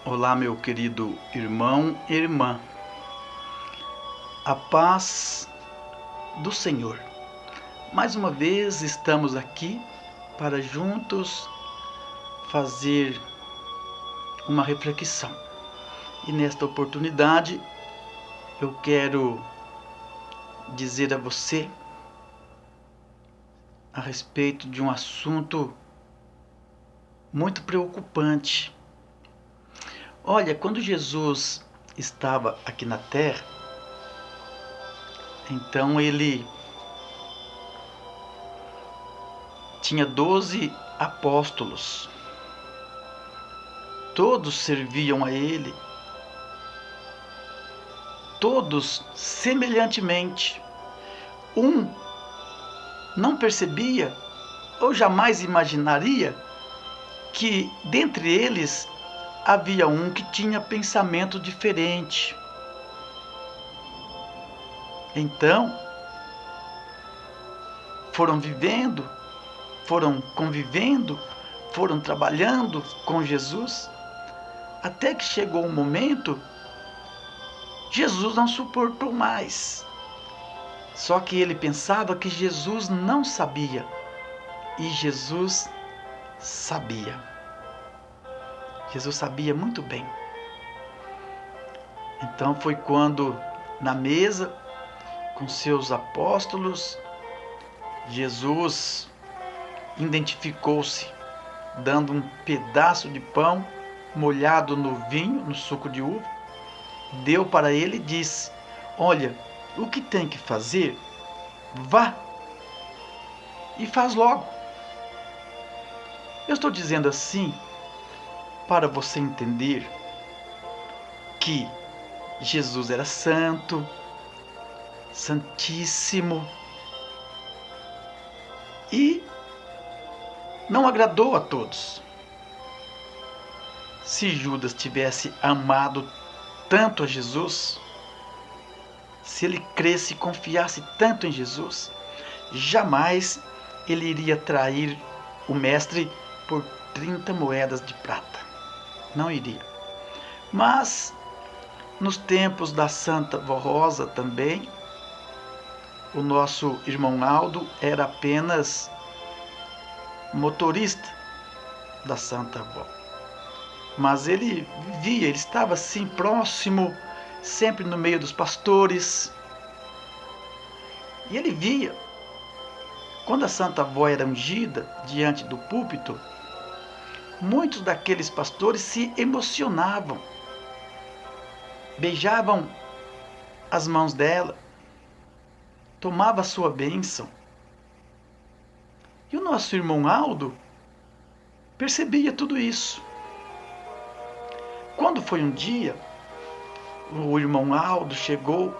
Olá, meu querido irmão e irmã. A paz do Senhor. Mais uma vez estamos aqui para juntos fazer uma reflexão. E nesta oportunidade eu quero dizer a você a respeito de um assunto muito preocupante. Olha, quando Jesus estava aqui na terra, então ele tinha 12 apóstolos. Todos serviam a ele, todos semelhantemente. Um não percebia ou jamais imaginaria que dentre eles havia um que tinha pensamento diferente. Então, foram vivendo, foram convivendo, foram trabalhando com Jesus, até que chegou um momento, Jesus não suportou mais. Só que ele pensava que Jesus não sabia, e Jesus sabia. Jesus sabia muito bem. Então foi quando, na mesa, com seus apóstolos, Jesus identificou-se, dando um pedaço de pão molhado no vinho, no suco de uva, deu para ele e disse: olha, o que tem que fazer, vá e faz logo. Eu estou dizendo assim para você entender que Jesus era santo, santíssimo, e não agradou a todos. Se Judas tivesse amado tanto a Jesus, se ele cresce e confiasse tanto em Jesus, jamais ele iria trair o mestre por 30 moedas de prata. Não iria. Mas nos tempos da Santa Vó Rosa também, o nosso irmão Aldo era apenas motorista da Santa Vó. Mas ele vivia, ele estava assim próximo, sempre no meio dos pastores. E ele via, quando a Santa Vó era ungida diante do púlpito, muitos daqueles pastores se emocionavam, beijavam as mãos dela, tomava a sua bênção. E o nosso irmão Aldo percebia tudo isso. Quando foi um dia, o irmão Aldo chegou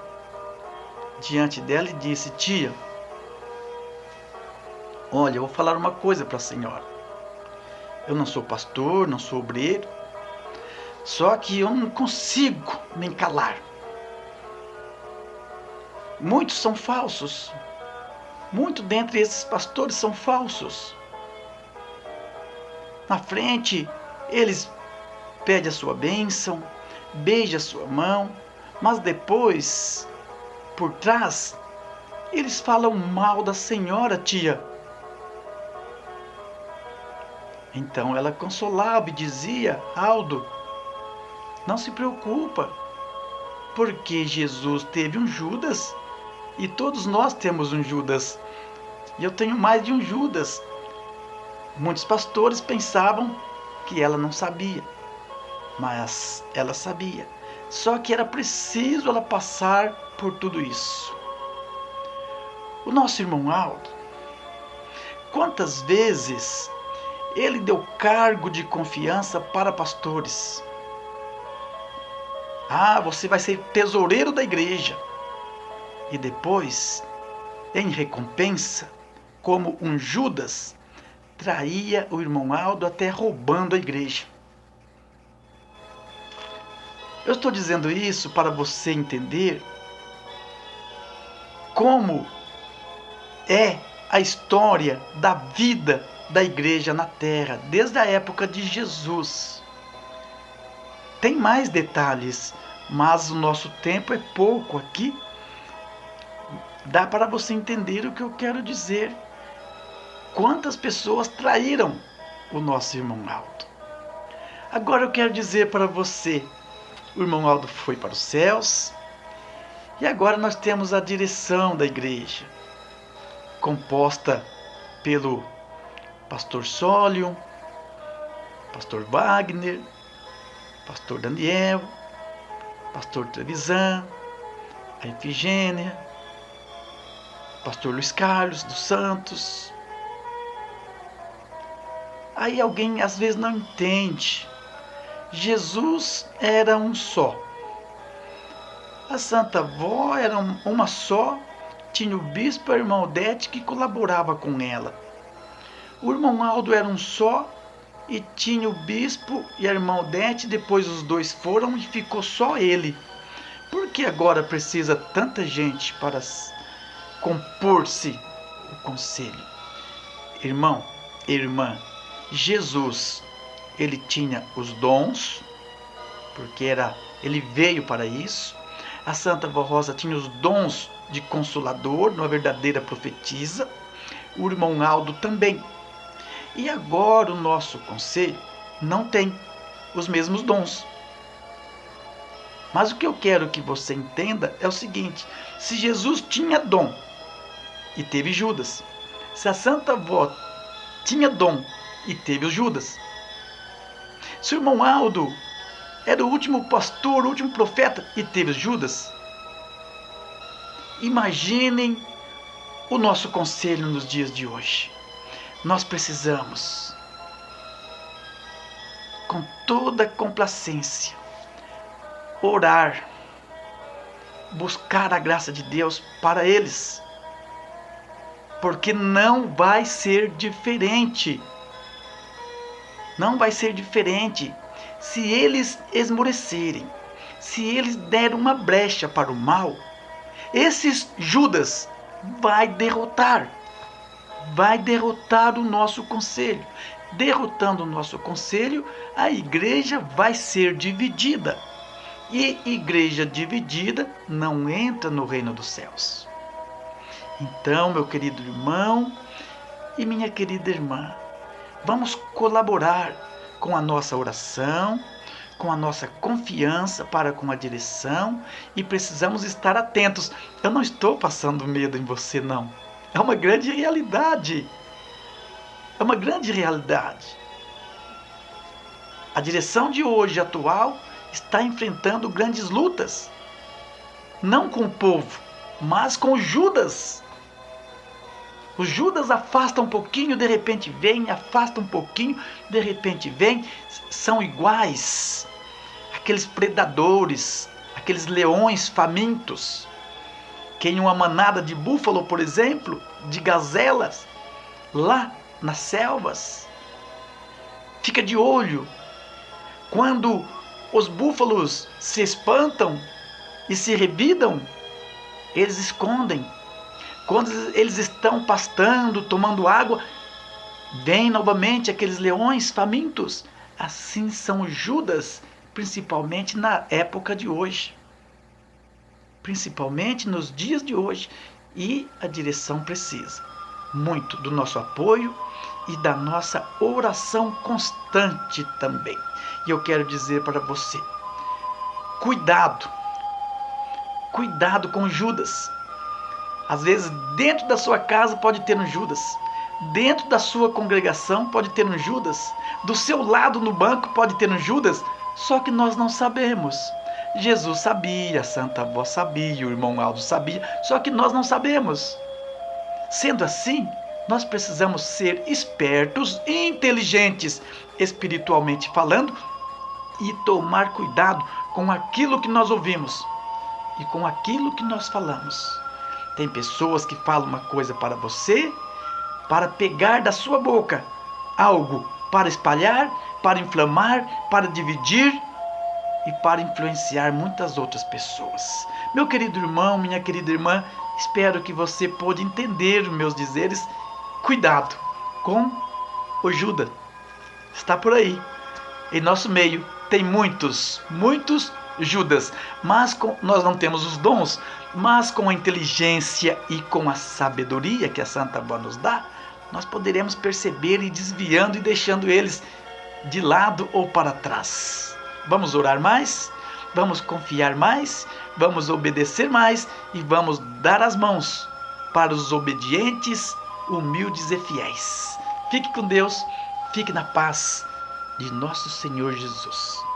diante dela e disse: tia, olha, eu vou falar uma coisa para a senhora. Eu não sou pastor, não sou obreiro, só que eu não consigo me calar. Muitos são falsos. Muitos dentre esses pastores são falsos. Na frente, eles pedem a sua bênção, beijam a sua mão, mas depois, por trás, eles falam mal da senhora, tia. Então ela consolava e dizia: Aldo, não se preocupa, porque Jesus teve um Judas e todos nós temos um Judas. E eu tenho mais de um Judas. Muitos pastores pensavam que ela não sabia, mas ela sabia. Só que era preciso ela passar por tudo isso. O nosso irmão Aldo, quantas vezes ele deu cargo de confiança para pastores. Ah, você vai ser tesoureiro da igreja. E depois, em recompensa, como um Judas, traía o irmão Aldo até roubando a igreja. Eu estou dizendo isso para você entender como é a história da vida da igreja na terra, desde a época de Jesus. Tem mais detalhes, mas o nosso tempo é pouco aqui. Dá para você entender o que eu quero dizer. Quantas pessoas traíram o nosso irmão Aldo? Agora eu quero dizer para você, o irmão Aldo foi para os céus, e agora nós temos a direção da igreja, composta pelo pastor Sólio, pastor Wagner, pastor Daniel, pastor Trevisan, a Efigênia, pastor Luiz Carlos dos Santos. Aí alguém às vezes não entende. Jesus era um só. A Santa Avó era uma só. Tinha o bispo e a irmã Odete que colaborava com ela. O irmão Aldo era um só e tinha o bispo e a irmã Odete. Depois os dois foram e ficou só ele. Por que agora precisa tanta gente para compor-se o conselho? Irmão, irmã, Jesus, ele tinha os dons, porque ele veio para isso. A Santa Avó Rosa tinha os dons de consolador, uma verdadeira profetisa. O irmão Aldo também. E agora o nosso conselho não tem os mesmos dons. Mas o que eu quero que você entenda é o seguinte: se Jesus tinha dom e teve Judas, se a Santa Avó tinha dom e teve o Judas, se o irmão Aldo era o último pastor, o último profeta e teve Judas, imaginem o nosso conselho nos dias de hoje. Nós precisamos, com toda complacência, orar, buscar a graça de Deus para eles, porque não vai ser diferente. Não vai ser diferente se eles esmorecerem, se eles deram uma brecha para o mal. Esses Judas vai derrotar o nosso conselho. Derrotando o nosso conselho, a igreja vai ser dividida. E igreja dividida não entra no reino dos céus. Então, meu querido irmão e minha querida irmã, vamos colaborar com a nossa oração, com a nossa confiança para com a direção, e precisamos estar atentos. Eu não estou passando medo em você, não. É uma grande realidade. É uma grande realidade. A direção de hoje, atual, está enfrentando grandes lutas. Não com o povo, mas com Judas. O Judas afasta um pouquinho, de repente vem, afasta um pouquinho, de repente vem. São iguais aqueles predadores, aqueles leões famintos, que em uma manada de búfalo, por exemplo, de gazelas, lá nas selvas, fica de olho. Quando os búfalos se espantam e se revidam, eles escondem. Quando eles estão pastando, tomando água, vêm novamente aqueles leões famintos. Assim são os Judas, principalmente na época de hoje. Principalmente nos dias de hoje. E a direção precisa muito do nosso apoio e da nossa oração constante também. E eu quero dizer para você, cuidado com Judas. Às vezes dentro da sua casa pode ter um Judas, dentro da sua congregação pode ter um Judas, do seu lado no banco pode ter um Judas, só que nós não sabemos. Jesus sabia, a Santa Avó sabia, o irmão Aldo sabia, só que nós não sabemos. Sendo assim, nós precisamos ser espertos e inteligentes, espiritualmente falando, e tomar cuidado com aquilo que nós ouvimos e com aquilo que nós falamos. Tem pessoas que falam uma coisa para você, para pegar da sua boca algo para espalhar, para inflamar, para dividir e para influenciar muitas outras pessoas. Meu querido irmão, minha querida irmã, espero que você pôde entender os meus dizeres. Cuidado com o Judas. Está por aí, em nosso meio, tem muitos Judas, mas nós não temos os dons, mas com a inteligência e com a sabedoria que a Santa Avó nos dá, nós poderemos perceber e desviando e deixando eles de lado ou para trás. Vamos orar mais, vamos confiar mais, vamos obedecer mais e vamos dar as mãos para os obedientes, humildes e fiéis. Fique com Deus, fique na paz de nosso Senhor Jesus.